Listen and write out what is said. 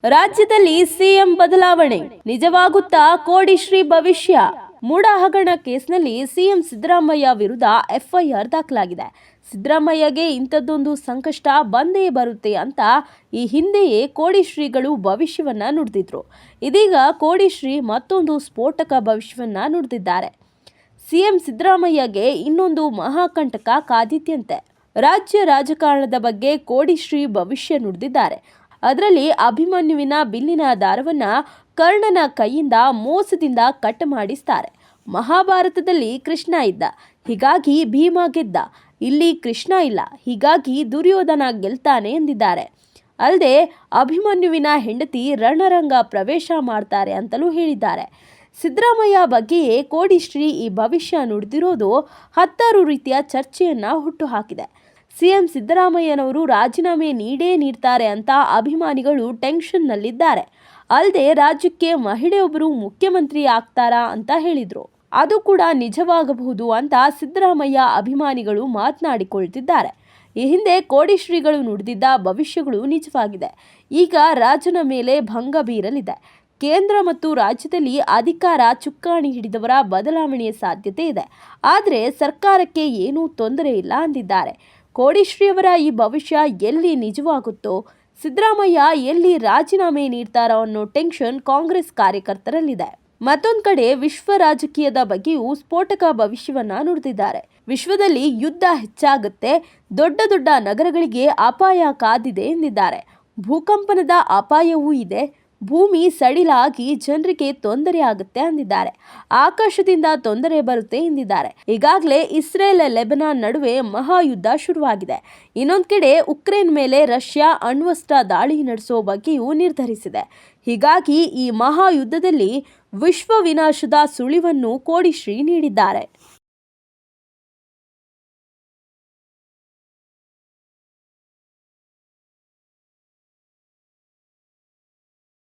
ರಾಜ್ಯದಲ್ಲಿ ಸಿಎಂ ಬದಲಾವಣೆ ನಿಜವಾಗುತ್ತಾ ಕೋಡಿಶ್ರೀ ಭವಿಷ್ಯ? ಮೂಡ ಹಗರಣ ಕೇಸ್ನಲ್ಲಿ ಸಿಎಂ ಸಿದ್ದರಾಮಯ್ಯ ವಿರುದ್ಧ ಎಫ್ಐಆರ್ ದಾಖಲಾಗಿದೆ. ಸಿದ್ದರಾಮಯ್ಯಗೆ ಇಂಥದ್ದೊಂದು ಸಂಕಷ್ಟ ಬಂದೇ ಬರುತ್ತೆ ಅಂತ ಈ ಹಿಂದೆಯೇ ಕೋಡಿಶ್ರೀಗಳು ಭವಿಷ್ಯವನ್ನ ನುಡಿದಿದ್ರು. ಇದೀಗ ಕೋಡಿಶ್ರೀ ಮತ್ತೊಂದು ಸ್ಫೋಟಕ ಭವಿಷ್ಯವನ್ನ ನುಡಿದಿದ್ದಾರೆ. ಸಿಎಂ ಸಿದ್ದರಾಮಯ್ಯಗೆ ಇನ್ನೊಂದು ಮಹಾಕಂಟಕ ಕಾದಿದ್ಯಂತೆ. ರಾಜ್ಯ ರಾಜಕಾರಣದ ಬಗ್ಗೆ ಕೋಡಿಶ್ರೀ ಭವಿಷ್ಯ ನುಡಿದಿದ್ದಾರೆ. ಅದರಲ್ಲಿ ಅಭಿಮನ್ಯುವಿನ ಬಿಲ್ಲಿನ ದಾರವನ್ನ ಕರ್ಣನ ಕೈಯಿಂದ ಮೋಸದಿಂದ ಕಟ್ ಮಾಡಿಸ್ತಾರೆ. ಮಹಾಭಾರತದಲ್ಲಿ ಕೃಷ್ಣ ಇದ್ದ, ಹೀಗಾಗಿ ಭೀಮ ಗೆದ್ದ. ಇಲ್ಲಿ ಕೃಷ್ಣ ಇಲ್ಲ, ಹೀಗಾಗಿ ದುರ್ಯೋಧನ ಗೆಲ್ತಾನೆ ಎಂದಿದ್ದಾರೆ. ಅಲ್ಲದೆ ಅಭಿಮನ್ಯುವಿನ ಹೆಂಡತಿ ರಣರಂಗ ಪ್ರವೇಶ ಮಾಡ್ತಾರೆ ಅಂತಲೂ ಹೇಳಿದ್ದಾರೆ. ಸಿದ್ದರಾಮಯ್ಯ ಬಗ್ಗೆಯೇ ಕೋಡಿಶ್ರೀ ಈ ಭವಿಷ್ಯ ನುಡಿದಿರೋದು ಹತ್ತಾರು ರೀತಿಯ ಚರ್ಚೆಯನ್ನ ಹುಟ್ಟುಹಾಕಿದೆ. ಸಿಎಂ ಸಿದ್ದರಾಮಯ್ಯನವರು ರಾಜೀನಾಮೆ ನೀಡ್ತಾರೆ ಅಂತ ಅಭಿಮಾನಿಗಳು ಟೆನ್ಷನ್ನಲ್ಲಿದ್ದಾರೆ. ಅಲ್ಲದೆ ರಾಜ್ಯಕ್ಕೆ ಮಹಿಳೆಯೊಬ್ಬರು ಮುಖ್ಯಮಂತ್ರಿ ಆಗ್ತಾರಾ ಅಂತ ಹೇಳಿದ್ರು. ಅದು ಕೂಡ ನಿಜವಾಗಬಹುದು ಅಂತ ಸಿದ್ದರಾಮಯ್ಯ ಅಭಿಮಾನಿಗಳು ಮಾತನಾಡಿಕೊಳ್ತಿದ್ದಾರೆ. ಈ ಹಿಂದೆ ಕೋಡಿಶ್ರೀಗಳು ನುಡಿದಿದ್ದ ಭವಿಷ್ಯಗಳು ನಿಜವಾಗಿದೆ. ಈಗ ರಾಜನ ಮೇಲೆ ಭಂಗ ಬೀರಲಿದೆ. ಕೇಂದ್ರ ಮತ್ತು ರಾಜ್ಯದಲ್ಲಿ ಅಧಿಕಾರ ಚುಕ್ಕಾಣಿ ಹಿಡಿದವರ ಬದಲಾವಣೆಯ ಸಾಧ್ಯತೆ ಇದೆ. ಆದರೆ ಸರ್ಕಾರಕ್ಕೆ ಏನೂ ತೊಂದರೆ ಇಲ್ಲ ಅಂದಿದ್ದಾರೆ. ಕೋಡಿಶ್ರೀಯವರ ಈ ಭವಿಷ್ಯ ಎಲ್ಲಿ ನಿಜವಾಗುತ್ತೋ, ಸಿದ್ದರಾಮಯ್ಯ ಎಲ್ಲಿ ರಾಜೀನಾಮೆ ನೀಡ್ತಾರೋ ಅನ್ನೋ ಟೆನ್ಷನ್ ಕಾಂಗ್ರೆಸ್ ಕಾರ್ಯಕರ್ತರಲ್ಲಿದೆ. ಮತ್ತೊಂದು ಕಡೆ ವಿಶ್ವ ರಾಜಕೀಯದ ಬಗ್ಗೆಯೂ ಸ್ಫೋಟಕ ಭವಿಷ್ಯವನ್ನ ನುಡಿದಿದ್ದಾರೆ. ವಿಶ್ವದಲ್ಲಿ ಯುದ್ಧ ಹೆಚ್ಚಾಗುತ್ತೆ, ದೊಡ್ಡ ದೊಡ್ಡ ನಗರಗಳಿಗೆ ಅಪಾಯ ಕಾದಿದೆ ಎಂದಿದ್ದಾರೆ. ಭೂಕಂಪನದ ಅಪಾಯವೂ ಇದೆ, ಭೂಮಿ ಸಡಿಲಾಗಿ ಜನರಿಗೆ ತೊಂದರೆ ಆಗುತ್ತೆ ಅಂದಿದ್ದಾರೆ. ಆಕಾಶದಿಂದ ತೊಂದರೆ ಬರುತ್ತೆ ಎಂದಿದ್ದಾರೆ. ಈಗಾಗಲೇ ಇಸ್ರೇಲ್ ಲೆಬನಾನ್ ನಡುವೆ ಮಹಾಯುದ್ಧ ಶುರುವಾಗಿದೆ. ಇನ್ನೊಂದು ಕಡೆ ಉಕ್ರೇನ್ ಮೇಲೆ ರಷ್ಯಾ ಅಣ್ವಸ್ತ್ರ ದಾಳಿ ನಡೆಸೋ ಬಗ್ಗೆಯೂ ನಿರ್ಧರಿಸಿದೆ. ಹೀಗಾಗಿ ಈ ಮಹಾಯುದ್ಧದಲ್ಲಿ ವಿಶ್ವ ವಿನಾಶದ ಸುಳಿವನ್ನು ಕೋಡಿಶ್ರೀ ನೀಡಿದ್ದಾರೆ.